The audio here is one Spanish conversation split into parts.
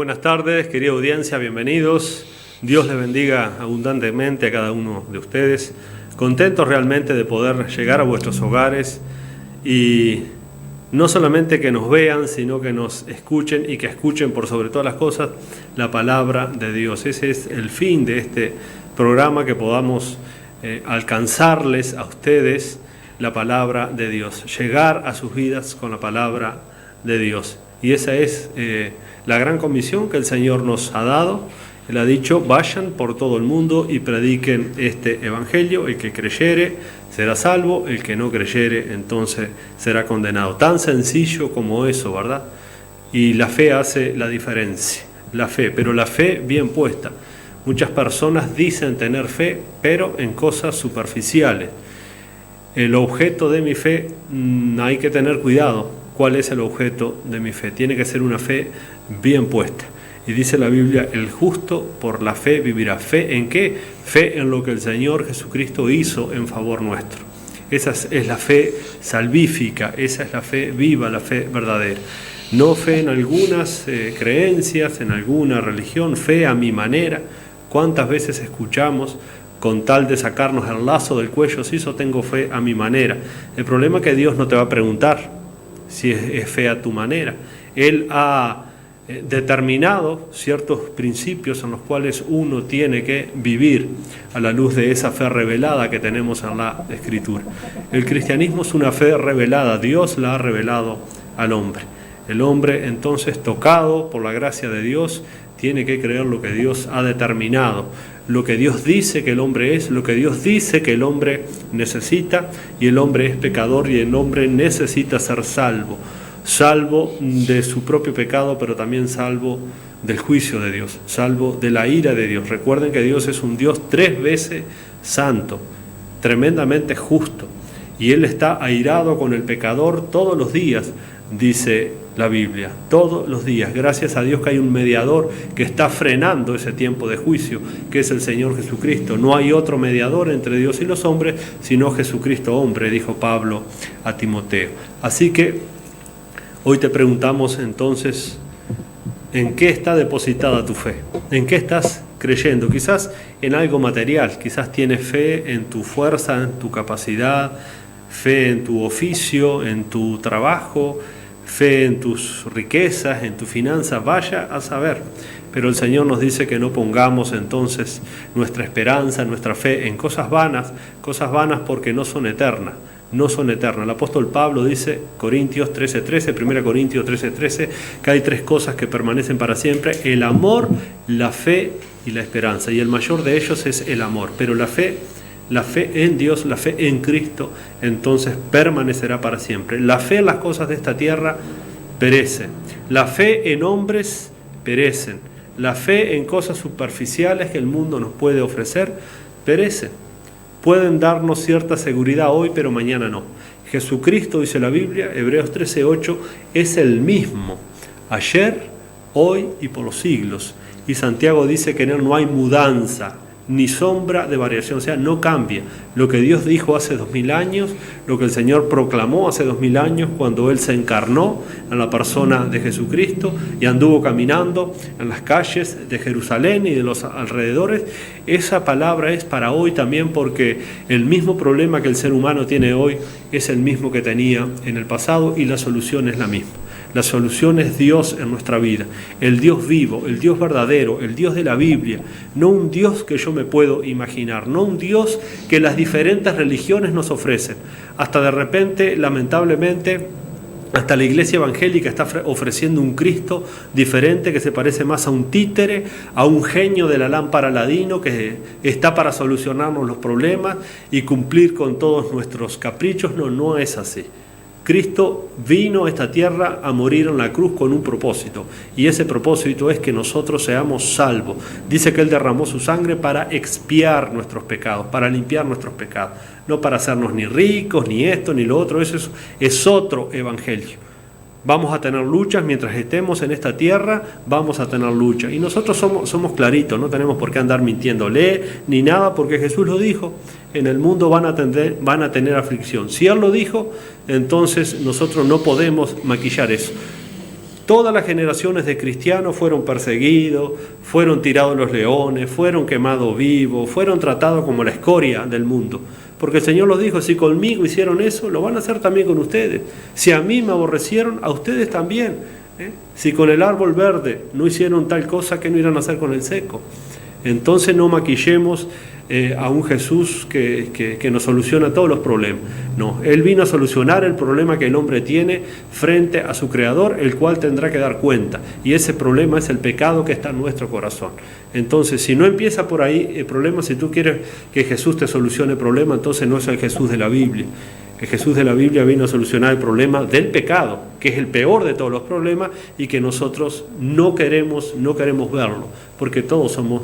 Buenas tardes, querida audiencia, bienvenidos. Dios les bendiga abundantemente a cada uno de ustedes. Contentos realmente de poder llegar a vuestros hogares y no solamente que nos vean, sino que nos escuchen y que escuchen por sobre todas las cosas la palabra de Dios. Ese es el fin de este programa, que podamos alcanzarles a ustedes la palabra de Dios, llegar a sus vidas con la palabra de Dios. Y esa es la gran comisión que el Señor nos ha dado. Él ha dicho: vayan por todo el mundo y prediquen este evangelio. El que creyere será salvo, el que no creyere entonces será condenado. Tan sencillo como eso, ¿verdad? Y la fe hace la diferencia, la fe, pero la fe bien puesta. Muchas personas dicen tener fe, pero en cosas superficiales. El objeto de mi fe, hay que tener cuidado. ¿Cuál es el objeto de mi fe? Tiene que ser una fe bien puesta. Y dice la Biblia: el justo por la fe vivirá. ¿Fe en qué? Fe en lo que el Señor Jesucristo hizo en favor nuestro. Esa es la fe salvífica, esa es la fe viva, la fe verdadera. No fe en algunas creencias, en alguna religión, fe a mi manera. ¿Cuántas veces escuchamos, con tal de sacarnos el lazo del cuello, si yo tengo fe a mi manera? El problema es que Dios no te va a preguntar si es fe a tu manera. Él ha determinado ciertos principios en los cuales uno tiene que vivir a la luz de esa fe revelada que tenemos en la Escritura. El cristianismo es una fe revelada, Dios la ha revelado al hombre. El hombre, entonces, tocado por la gracia de Dios, tiene que creer lo que Dios ha determinado, lo que Dios dice que el hombre es, lo que Dios dice que el hombre necesita, y el hombre es pecador y el hombre necesita ser salvo. Salvo de su propio pecado, pero también salvo del juicio de Dios, salvo de la ira de Dios. Recuerden que Dios es un Dios 3 veces santo, tremendamente justo, y Él está airado con el pecador todos los días, dice la Biblia, todos los días. Gracias a Dios que hay un mediador que está frenando ese tiempo de juicio, que es el Señor Jesucristo. No hay otro mediador entre Dios y los hombres, sino Jesucristo hombre, dijo Pablo a Timoteo. Así que hoy te preguntamos entonces: ¿en qué está depositada tu fe? ¿En qué estás creyendo? Quizás en algo material, quizás tienes fe en tu fuerza, en tu capacidad, fe en tu oficio, en tu trabajo, fe en tus riquezas, en tus finanzas, vaya a saber. Pero el Señor nos dice que no pongamos entonces nuestra esperanza, nuestra fe en cosas vanas porque no son eternas. No son eternas. El apóstol Pablo dice, Corintios 13:13, 1 Corintios 13:13, que hay 3 cosas que permanecen para siempre: el amor, la fe y la esperanza. Y el mayor de ellos es el amor. Pero la fe en Dios, la fe en Cristo, entonces permanecerá para siempre. La fe en las cosas de esta tierra perece. La fe en hombres perecen. La fe en cosas superficiales que el mundo nos puede ofrecer perece. Pueden darnos cierta seguridad hoy, pero mañana no. Jesucristo, dice la Biblia, Hebreos 13:8, es el mismo ayer, hoy y por los siglos. Y Santiago dice que en él no hay mudanza ni sombra de variación, o sea, no cambia. Lo que Dios dijo hace 2000 años, lo que el Señor proclamó hace 2000 años cuando Él se encarnó en la persona de Jesucristo y anduvo caminando en las calles de Jerusalén y de los alrededores, esa palabra es para hoy también, porque el mismo problema que el ser humano tiene hoy es el mismo que tenía en el pasado, y la solución es la misma. La solución es Dios en nuestra vida, el Dios vivo, el Dios verdadero, el Dios de la Biblia, no un Dios que yo me puedo imaginar, no un Dios que las diferentes religiones nos ofrecen. Hasta de repente, lamentablemente, hasta la iglesia evangélica está ofreciendo un Cristo diferente, que se parece más a un títere, a un genio de la lámpara Aladino, que está para solucionarnos los problemas y cumplir con todos nuestros caprichos. No es así. Cristo vino a esta tierra a morir en la cruz con un propósito, y ese propósito es que nosotros seamos salvos. Dice que Él derramó su sangre para expiar nuestros pecados, para limpiar nuestros pecados, no para hacernos ni ricos, ni esto, ni lo otro. Eso es otro evangelio. Vamos a tener luchas mientras estemos en esta tierra, vamos a tener luchas. Y nosotros somos claritos, no tenemos por qué andar mintiéndole ni nada, porque Jesús lo dijo: en el mundo van a tener aflicción. Si Él lo dijo, entonces nosotros no podemos maquillar eso. Todas las generaciones de cristianos fueron perseguidos, fueron tirados los leones, fueron quemados vivos, fueron tratados como la escoria del mundo. Porque el Señor los dijo, si conmigo hicieron eso, lo van a hacer también con ustedes. Si a mí me aborrecieron, a ustedes también. Si con el árbol verde no hicieron tal cosa, ¿qué no irán a hacer con el seco? Entonces no maquillemos a un Jesús que nos soluciona todos los problemas. No, Él vino a solucionar el problema que el hombre tiene frente a su Creador, el cual tendrá que dar cuenta. Y ese problema es el pecado que está en nuestro corazón. Entonces, si no empieza por ahí el problema, si tú quieres que Jesús te solucione el problema, entonces no es el Jesús de la Biblia. El Jesús de la Biblia vino a solucionar el problema del pecado, que es el peor de todos los problemas y que nosotros no queremos verlo, porque todos somos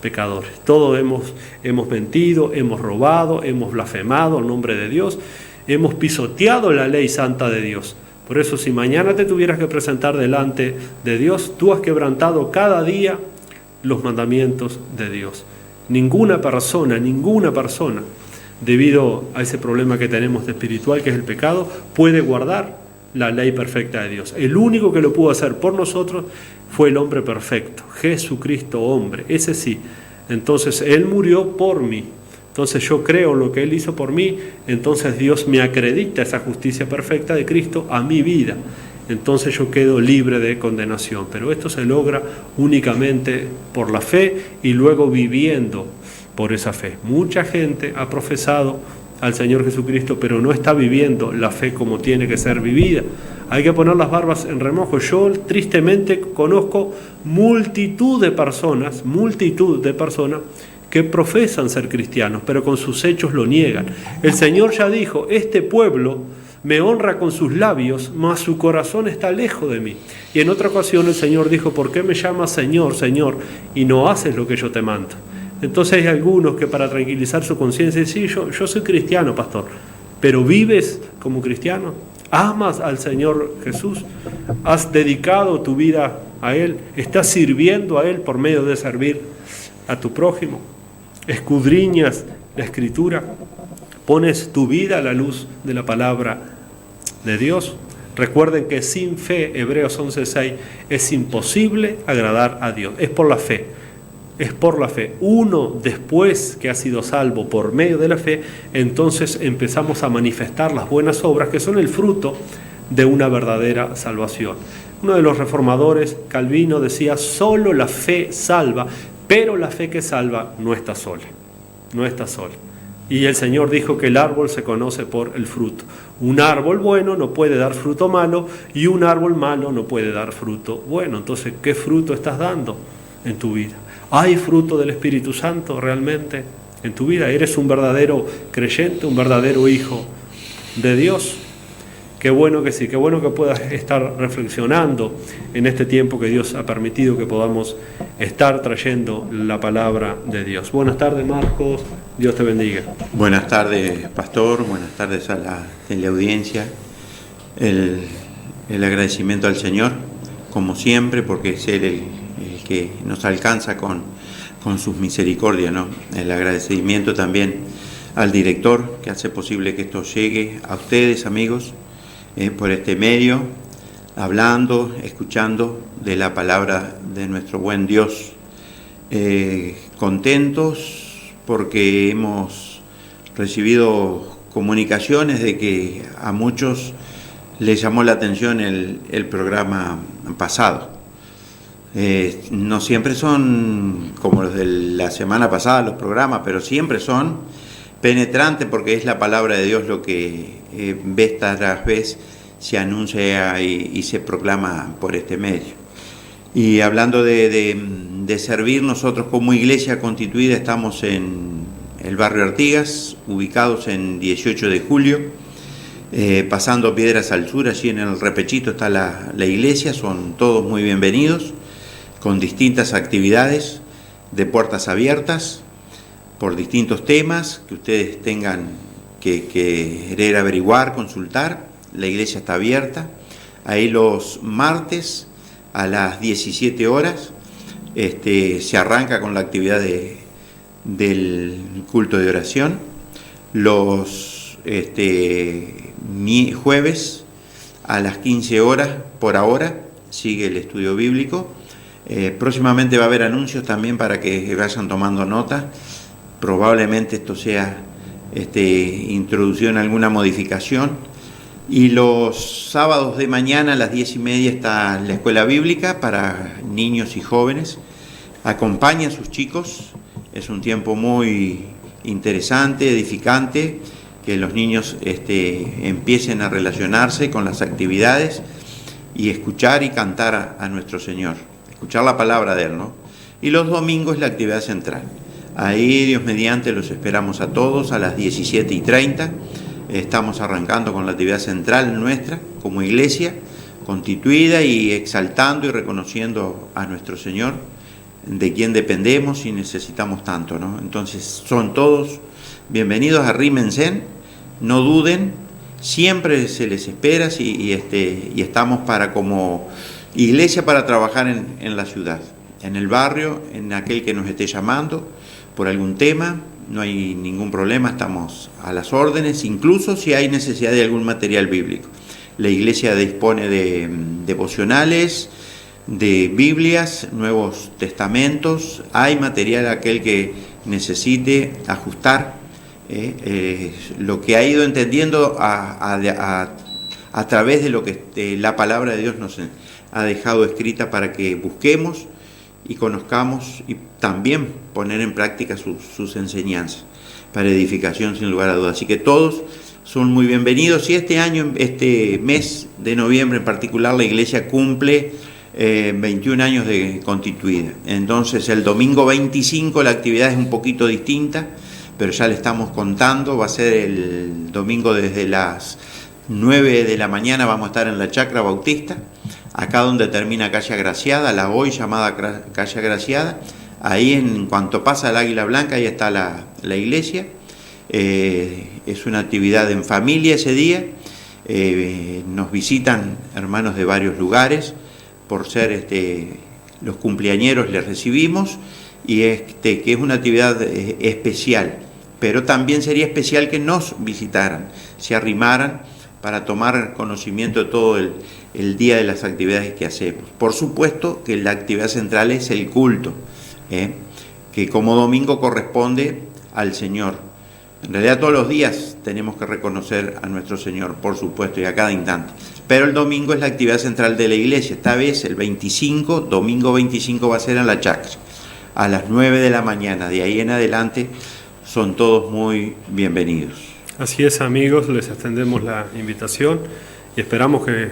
pecadores. Todos hemos mentido, hemos robado, hemos blasfemado el nombre de Dios, hemos pisoteado la ley santa de Dios. Por eso, si mañana te tuvieras que presentar delante de Dios, tú has quebrantado cada día los mandamientos de Dios. Ninguna persona, debido a ese problema que tenemos de espiritual, que es el pecado, puede guardar la ley perfecta de Dios. El único que lo pudo hacer por nosotros fue el hombre perfecto, Jesucristo hombre, ese sí. Entonces Él murió por mí. Entonces yo creo en lo que Él hizo por mí, entonces Dios me acredita esa justicia perfecta de Cristo a mi vida. Entonces yo quedo libre de condenación. Pero esto se logra únicamente por la fe y luego viviendo por esa fe. Mucha gente ha profesado al Señor Jesucristo, pero no está viviendo la fe como tiene que ser vivida. Hay que poner las barbas en remojo. Yo tristemente conozco multitud de personas que profesan ser cristianos, pero con sus hechos lo niegan. El Señor ya dijo, este pueblo me honra con sus labios, mas su corazón está lejos de mí. Y en otra ocasión el Señor dijo, ¿por qué me llamas Señor, Señor, y no haces lo que yo te mando? Entonces hay algunos que para tranquilizar su conciencia dicen, sí, yo soy cristiano, pastor, pero ¿vives como cristiano? ¿Amas al Señor Jesús? ¿Has dedicado tu vida a Él? ¿Estás sirviendo a Él por medio de servir a tu prójimo? ¿Escudriñas la Escritura? ¿Pones tu vida a la luz de la palabra de Dios? Recuerden que sin fe, Hebreos 11:6, es imposible agradar a Dios. Es por la fe. Es por la fe. Uno, después que ha sido salvo por medio de la fe, entonces empezamos a manifestar las buenas obras que son el fruto de una verdadera salvación. Uno de los reformadores, Calvino, decía, solo la fe salva, pero la fe que salva no está sola. No está sola. Y el Señor dijo que el árbol se conoce por el fruto. Un árbol bueno no puede dar fruto malo y un árbol malo no puede dar fruto bueno. Entonces, ¿qué fruto estás dando en tu vida? ¿Hay fruto del Espíritu Santo realmente en tu vida? ¿Eres un verdadero creyente, un verdadero hijo de Dios? Qué bueno que sí, qué bueno que puedas estar reflexionando en este tiempo que Dios ha permitido que podamos estar trayendo la palabra de Dios. Buenas tardes, Marcos. Dios te bendiga. Buenas tardes, pastor. Buenas tardes a la teleaudiencia. El agradecimiento al Señor, como siempre, porque es Él el que nos alcanza con sus misericordias, ¿no? El agradecimiento también al director que hace posible que esto llegue a ustedes, amigos, por este medio, hablando, escuchando de la palabra de nuestro buen Dios. Contentos porque hemos recibido comunicaciones de que a muchos les llamó la atención el programa pasado. No siempre son como los de la semana pasada los programas, pero siempre son penetrantes porque es la palabra de Dios lo que vez tras vez se anuncia y se proclama por este medio. Y hablando de servir, nosotros como iglesia constituida estamos en el barrio Artigas, ubicados en 18 de julio, pasando Piedras al Sur, allí en el Repechito está la iglesia, son todos muy bienvenidos, con distintas actividades de puertas abiertas, por distintos temas que ustedes tengan que querer averiguar, consultar. La iglesia está abierta. Ahí los martes a las 17 horas se arranca con la actividad del culto de oración. Los jueves a las 15 horas por ahora sigue el estudio bíblico. Próximamente va a haber anuncios también para que vayan tomando nota. Probablemente esto sea introducido en alguna modificación. Y los sábados de mañana a las 10:30 está la escuela bíblica para niños y jóvenes. Acompaña a sus chicos. Es un tiempo muy interesante, edificante, que los niños empiecen a relacionarse con las actividades y escuchar y cantar a nuestro Señor, escuchar la palabra de Él, ¿no? Y los domingos la actividad central. Ahí, Dios mediante, los esperamos a todos a las 17:30. Estamos arrancando con la actividad central nuestra como iglesia, constituida y exaltando y reconociendo a nuestro Señor, de quien dependemos y necesitamos tanto, ¿no? Entonces son todos bienvenidos, arrímense, no duden, siempre se les espera y estamos como iglesia para trabajar en la ciudad, en el barrio, en aquel que nos esté llamando por algún tema. No hay ningún problema, estamos a las órdenes, incluso si hay necesidad de algún material bíblico. La iglesia dispone de devocionales, de Biblias, Nuevos Testamentos, hay material aquel que necesite ajustar lo que ha ido entendiendo a través de lo que la palabra de Dios nos ha dejado escrita para que busquemos y conozcamos y también poner en práctica sus enseñanzas para edificación sin lugar a dudas. Así que todos son muy bienvenidos y este año, este mes de noviembre en particular, la iglesia cumple 21 años de constituida. Entonces el domingo 25 la actividad es un poquito distinta, pero ya le estamos contando, va a ser el domingo desde las 9 de la mañana, vamos a estar en la Chacra Bautista, acá donde termina Calle Agraciada, la hoy llamada Calle Agraciada. Ahí en cuanto pasa el Águila Blanca, ahí está la iglesia. Es una actividad en familia ese día. Nos visitan hermanos de varios lugares, por ser los cumpleañeros les recibimos, y que es una actividad especial, pero también sería especial que nos visitaran, se arrimaran para tomar conocimiento de todo el día de las actividades que hacemos. Por supuesto que la actividad central es el culto, que como domingo corresponde al Señor. En realidad todos los días tenemos que reconocer a nuestro Señor, por supuesto, y a cada instante. Pero el domingo es la actividad central de la iglesia. Esta vez el domingo 25 va a ser en la Chacra, a las 9 de la mañana. De ahí en adelante son todos muy bienvenidos. Así es, amigos, les extendemos la invitación y esperamos que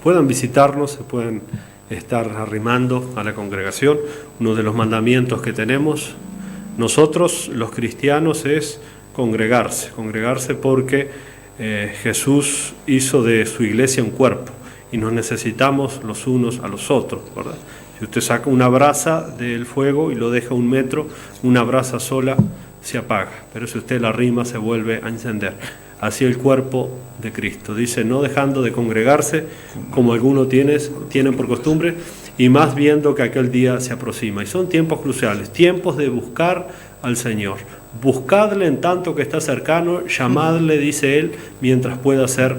puedan visitarnos, se puedan estar arrimando a la congregación. Uno de los mandamientos que tenemos nosotros los cristianos es congregarse porque Jesús hizo de su iglesia un cuerpo y nos necesitamos los unos a los otros, ¿verdad? Si usted saca una brasa del fuego y lo deja 1 metro, una brasa sola se apaga, pero si usted la arrima se vuelve a encender. Así el cuerpo de Cristo. Dice, no dejando de congregarse como algunos tienen por costumbre, y más viendo que aquel día se aproxima. Y son tiempos cruciales, tiempos de buscar al Señor. Buscadle en tanto que está cercano, llamadle, dice Él, mientras pueda ser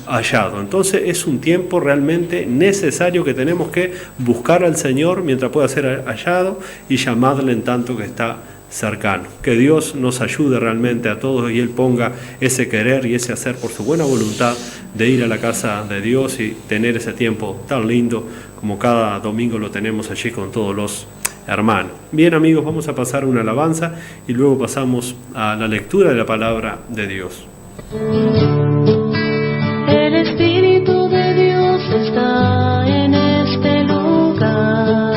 hallado. Entonces es un tiempo realmente necesario que tenemos que buscar al Señor mientras pueda ser hallado y llamadle en tanto que está cercano. Que Dios nos ayude realmente a todos y Él ponga ese querer y ese hacer por su buena voluntad de ir a la casa de Dios y tener ese tiempo tan lindo como cada domingo lo tenemos allí con todos los hermanos. Bien, amigos, vamos a pasar una alabanza y luego pasamos a la lectura de la palabra de Dios. El Espíritu de Dios está en este lugar.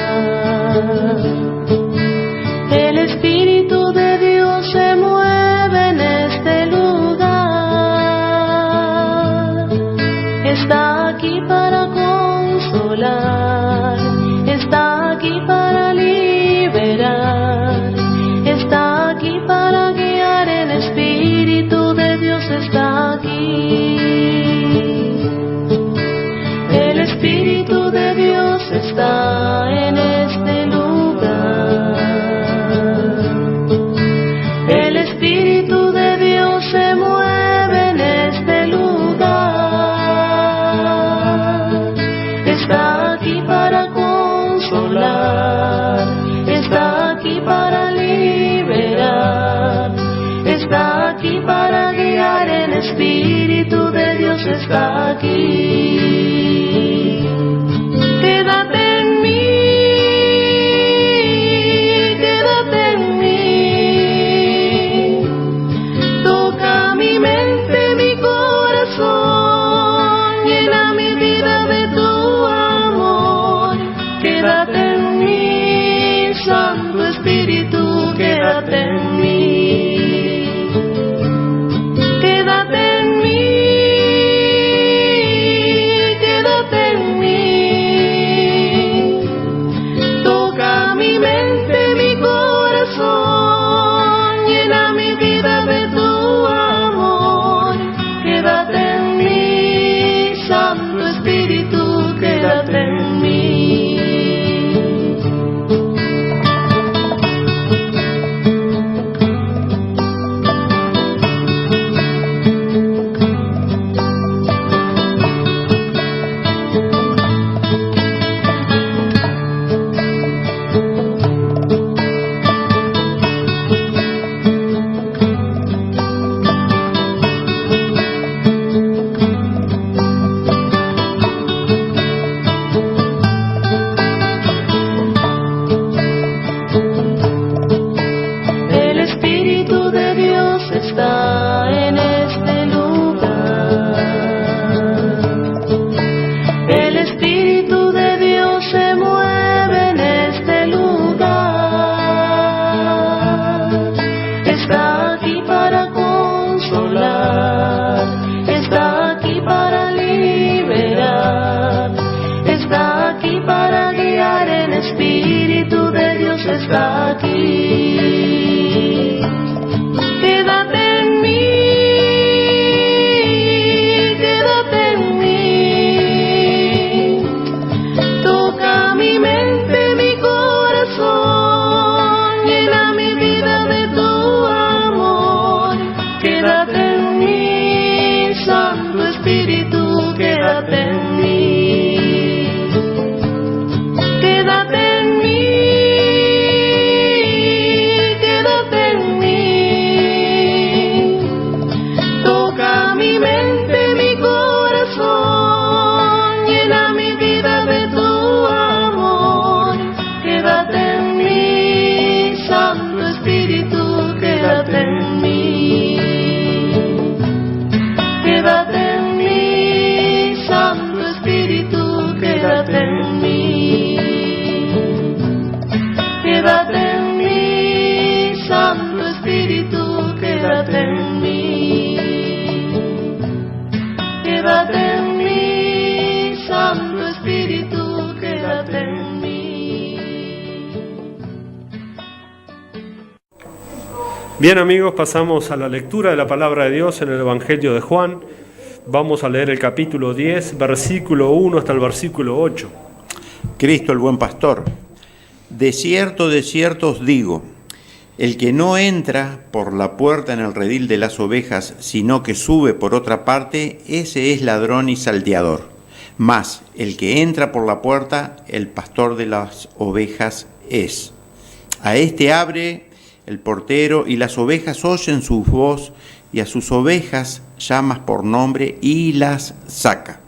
El Espíritu de Dios se mueve en este lugar. Está aquí para consolar, está aquí para liberar, está aquí para guiar. El Espíritu de Dios está aquí. está aquí. Quédate en mí, quédate en mí. Toca mi mente, mi corazón, llena mi vida de tu amor. Quédate en mí, Santo Espíritu, quédate en mí. Bien amigos, pasamos a la lectura de la palabra de Dios en el Evangelio de Juan. Vamos a leer el capítulo 10, versículo 1 hasta el versículo 8. Cristo el buen pastor. De cierto os digo, el que no entra por la puerta en el redil de las ovejas, sino que sube por otra parte, ese es ladrón y salteador. Mas el que entra por la puerta, el pastor de las ovejas es. A este abre el portero, y las ovejas oyen su voz, y a sus ovejas llama por nombre y las saca.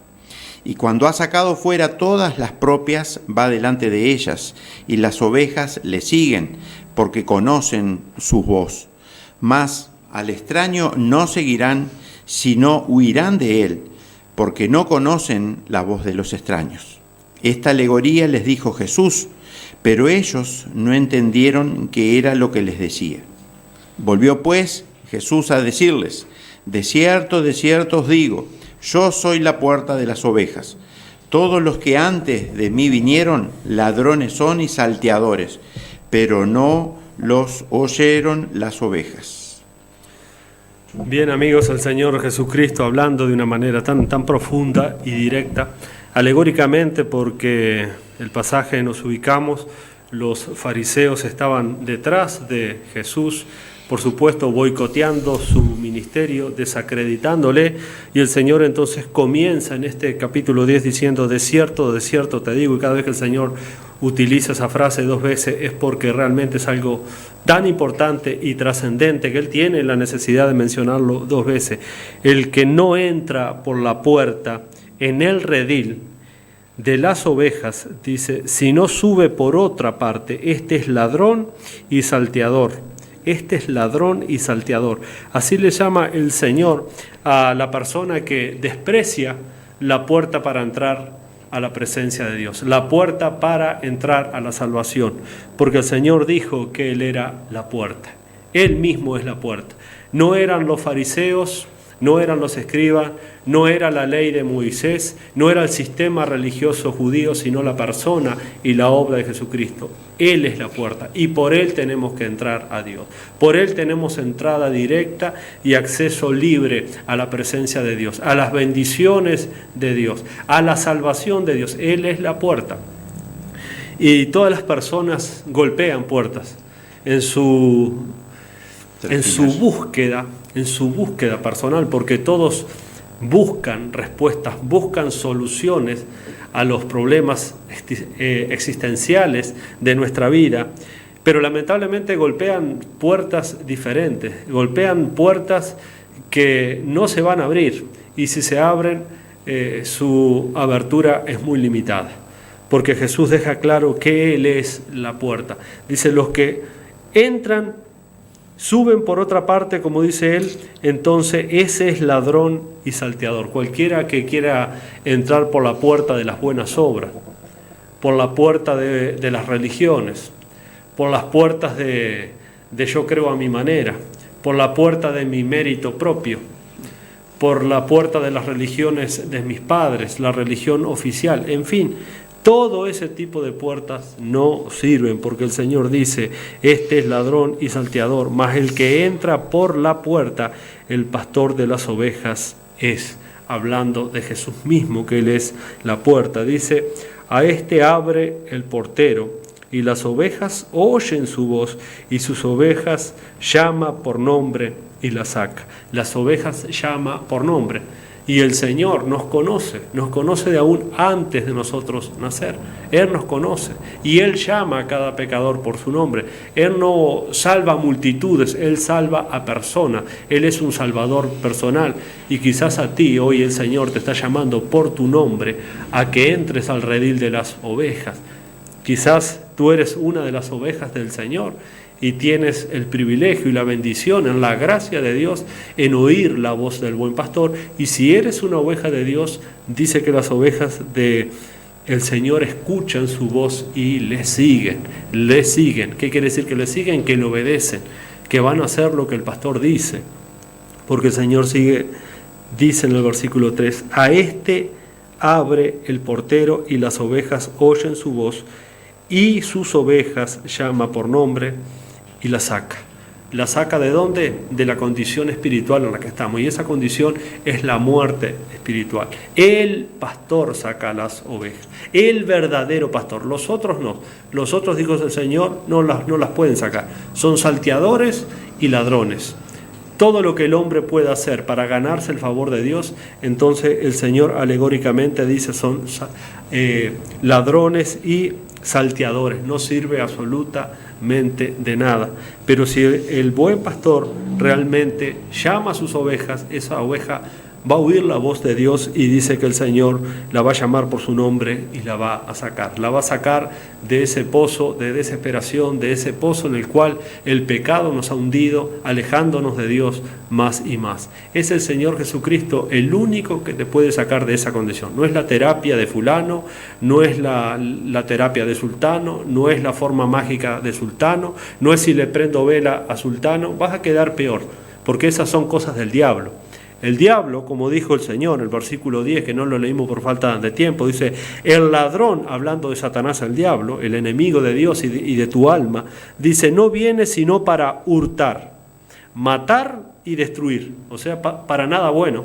Y cuando ha sacado fuera todas las propias, va delante de ellas, y las ovejas le siguen, porque conocen su voz. Mas al extraño no seguirán, sino huirán de él, porque no conocen la voz de los extraños. Esta alegoría les dijo Jesús, pero ellos no entendieron qué era lo que les decía. Volvió pues Jesús a decirles, de cierto os digo, yo soy la puerta de las ovejas. Todos los que antes de mí vinieron, ladrones son y salteadores, pero no los oyeron las ovejas. Bien amigos, el Señor Jesucristo hablando de una manera tan profunda y directa, alegóricamente, porque el pasaje nos ubicamos, los fariseos estaban detrás de Jesús, por supuesto boicoteando su ministerio, desacreditándole, y el Señor entonces comienza en este capítulo 10 diciendo, de cierto te digo, y cada vez que el Señor utiliza esa frase 2 veces es porque realmente es algo tan importante y trascendente que él tiene la necesidad de mencionarlo 2 veces. El que no entra por la puerta en el redil de las ovejas, dice, si no sube por otra parte, este es ladrón y salteador. Este es ladrón y salteador. Así le llama el Señor a la persona que desprecia la puerta para entrar a la presencia de Dios, la puerta para entrar a la salvación, porque el Señor dijo que Él era la puerta, Él mismo es la puerta. No eran los fariseos, no eran los escribas, no era la ley de Moisés, no era el sistema religioso judío, sino la persona y la obra de Jesucristo. Él es la puerta y por Él tenemos que entrar a Dios. Por Él tenemos entrada directa y acceso libre a la presencia de Dios, a las bendiciones de Dios, a la salvación de Dios. Él es la puerta. Y todas las personas golpean puertas en su búsqueda personal, porque todos buscan respuestas, buscan soluciones a los problemas existenciales de nuestra vida, pero lamentablemente golpean puertas diferentes, golpean puertas que no se van a abrir, y si se abren, su abertura es muy limitada, porque Jesús deja claro que Él es la puerta. Dice, los que entran suben por otra parte, como dice él, entonces ese es ladrón y salteador. Cualquiera que quiera entrar por la puerta de las buenas obras, por la puerta de las religiones, por las puertas de yo creo a mi manera, por la puerta de mi mérito propio, por la puerta de las religiones de mis padres, la religión oficial, en fin. Todo ese tipo de puertas no sirven, porque el Señor dice, este es ladrón y salteador, mas el que entra por la puerta, el pastor de las ovejas es, hablando de Jesús mismo, que Él es la puerta. Dice, a este abre el portero, y las ovejas oyen su voz, y sus ovejas llama por nombre y las saca. Las ovejas llama por nombre. Y el Señor nos conoce de aún antes de nosotros nacer. Él nos conoce y Él llama a cada pecador por su nombre. Él no salva a multitudes, Él salva a personas. Él es un salvador personal, y quizás a ti hoy el Señor te está llamando por tu nombre a que entres al redil de las ovejas. Quizás tú eres una de las ovejas del Señor y tienes el privilegio y la bendición en la gracia de Dios en oír la voz del buen pastor. Y si eres una oveja de Dios, dice que las ovejas del Señor escuchan su voz y le siguen. ¿Qué quiere decir que le siguen? Que le obedecen, que van a hacer lo que el pastor dice. Porque el Señor dice en el versículo 3, a este abre el portero y las ovejas oyen su voz, y sus ovejas llama por nombre y la saca. ¿La saca de dónde? De la condición espiritual en la que estamos. Y esa condición es la muerte espiritual. El pastor saca a las ovejas. El verdadero pastor. Los otros no. Los otros hijos del Señor no las pueden sacar. Son salteadores y ladrones. Todo lo que el hombre pueda hacer para ganarse el favor de Dios, entonces el Señor alegóricamente dice son ladrones y salteadores. No sirve absolutamente de nada. Pero si el buen pastor realmente llama a sus ovejas, esa oveja va a oír la voz de Dios, y dice que el Señor la va a llamar por su nombre y la va a sacar. La va a sacar de ese pozo de desesperación, de ese pozo en el cual el pecado nos ha hundido, alejándonos de Dios más y más. Es el Señor Jesucristo el único que te puede sacar de esa condición. No es la terapia de fulano, no es la terapia de sultano, no es la forma mágica de sultano, no es si le prendo vela a sultano. Vas a quedar peor, porque esas son cosas del diablo. El diablo, como dijo el Señor en el versículo 10, que no lo leímos por falta de tiempo, dice, el ladrón, hablando de Satanás, el diablo, el enemigo de Dios y de tu alma, dice, no viene sino para hurtar, matar y destruir. O sea, para nada bueno.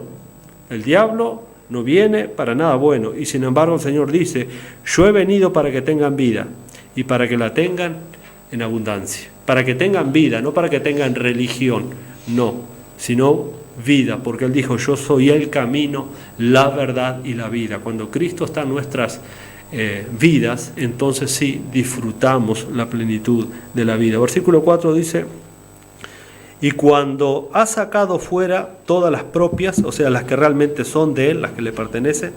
El diablo no viene para nada bueno. Y sin embargo el Señor dice, yo he venido para que tengan vida y para que la tengan en abundancia. Para que tengan vida, no para que tengan religión, no, sino vida, porque Él dijo, yo soy el camino, la verdad y la vida. Cuando Cristo está en nuestras vidas, entonces sí disfrutamos la plenitud de la vida. Versículo 4 dice: y cuando ha sacado fuera todas las propias, o sea, las que realmente son de él, las que le pertenecen,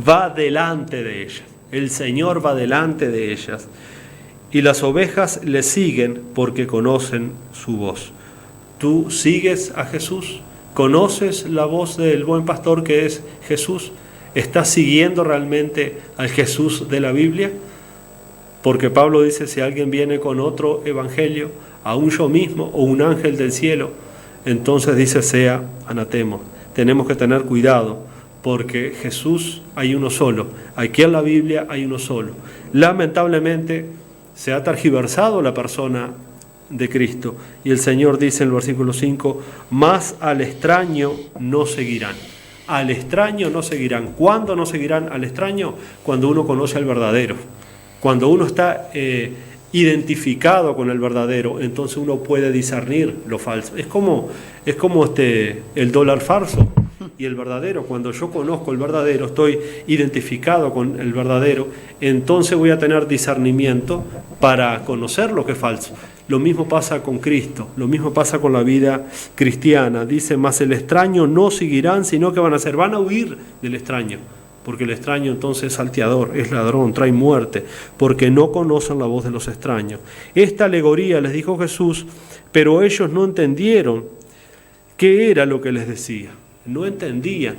va delante de ellas. El Señor va delante de ellas. Y las ovejas le siguen porque conocen su voz. ¿Tú sigues a Jesús? ¿Conoces la voz del buen pastor que es Jesús? ¿Estás siguiendo realmente al Jesús de la Biblia? Porque Pablo dice: si alguien viene con otro evangelio, aún yo mismo o un ángel del cielo, entonces dice: sea anatema. Tenemos que tener cuidado, porque Jesús hay uno solo. Aquí en la Biblia hay uno solo. Lamentablemente se ha tergiversado la persona de Cristo, y el Señor dice en el versículo 5: más al extraño no seguirán. Al extraño no seguirán. ¿Cuándo no seguirán al extraño? Cuando uno conoce al verdadero. Cuando uno está identificado con el verdadero, entonces uno puede discernir lo falso. Es como el dólar falso y el verdadero. Cuando yo conozco el verdadero, estoy identificado con el verdadero, entonces voy a tener discernimiento para conocer lo que es falso. Lo mismo pasa con Cristo, lo mismo pasa con la vida cristiana. Dice: mas el extraño no seguirán, sino que van a huir del extraño. Porque el extraño entonces es salteador, es ladrón, trae muerte, porque no conocen la voz de los extraños. Esta alegoría les dijo Jesús, pero ellos no entendieron qué era lo que les decía. No entendían.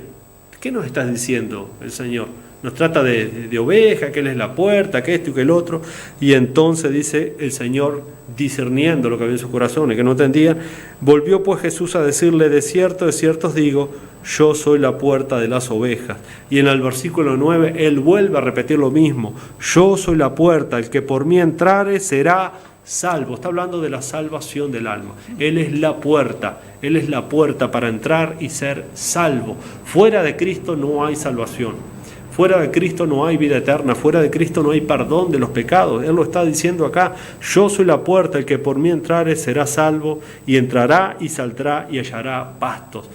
¿Qué nos está diciendo el Señor? Nos trata de oveja, que Él es la puerta, que esto y que el otro. Y entonces dice el Señor, discerniendo lo que había en sus corazones, que no entendían, volvió pues Jesús a decirle: de cierto os digo, yo soy la puerta de las ovejas. Y en el versículo 9, Él vuelve a repetir lo mismo: yo soy la puerta, el que por mí entrare será salvo. Está hablando de la salvación del alma. Él es la puerta para entrar y ser salvo. Fuera de Cristo no hay salvación. Fuera de Cristo no hay vida eterna, fuera de Cristo no hay perdón de los pecados. Él lo está diciendo acá: yo soy la puerta, el que por mí entrare será salvo, y entrará y saldrá y hallará pastos.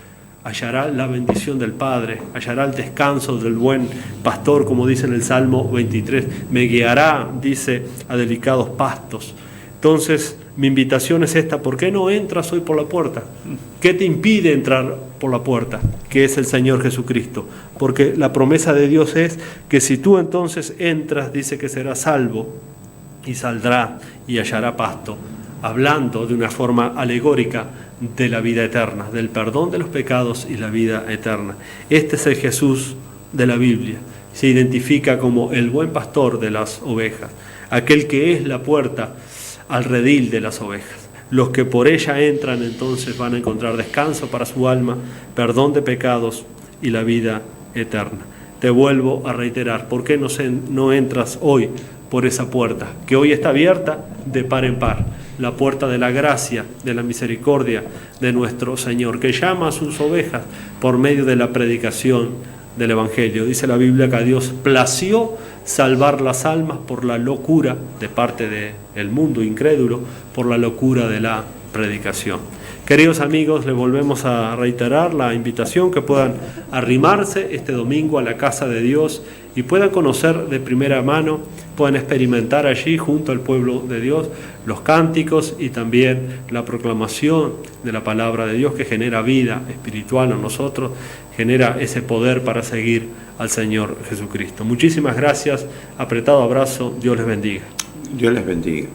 Hallará la bendición del Padre, hallará el descanso del buen pastor, como dice en el Salmo 23. Me guiará, dice, a delicados pastos. Entonces, mi invitación es esta: ¿por qué no entras hoy por la puerta? ¿Qué te impide entrar por la puerta? Que es el Señor Jesucristo. Porque la promesa de Dios es que si tú entonces entras, dice que serás salvo, y saldrá y hallará pasto, hablando de una forma alegórica de la vida eterna, del perdón de los pecados y la vida eterna. Este es el Jesús de la Biblia. Se identifica como el buen pastor de las ovejas, aquel que es la puerta al redil de las ovejas. Los que por ella entran entonces van a encontrar descanso para su alma, perdón de pecados y la vida eterna. Te vuelvo a reiterar: ¿por qué no entras hoy por esa puerta que hoy está abierta de par en par? La puerta de la gracia, de la misericordia de nuestro Señor, que llama a sus ovejas por medio de la predicación del Evangelio. Dice la Biblia que a Dios plació salvar las almas por la locura de parte del mundo incrédulo, por la locura de la predicación. Queridos amigos, les volvemos a reiterar la invitación que puedan arrimarse este domingo a la casa de Dios y puedan conocer de primera mano, puedan experimentar allí junto al pueblo de Dios los cánticos y también la proclamación de la palabra de Dios, que genera vida espiritual en nosotros, genera ese poder para seguir al Señor Jesucristo. Muchísimas gracias, apretado abrazo, Dios les bendiga. Dios les bendiga.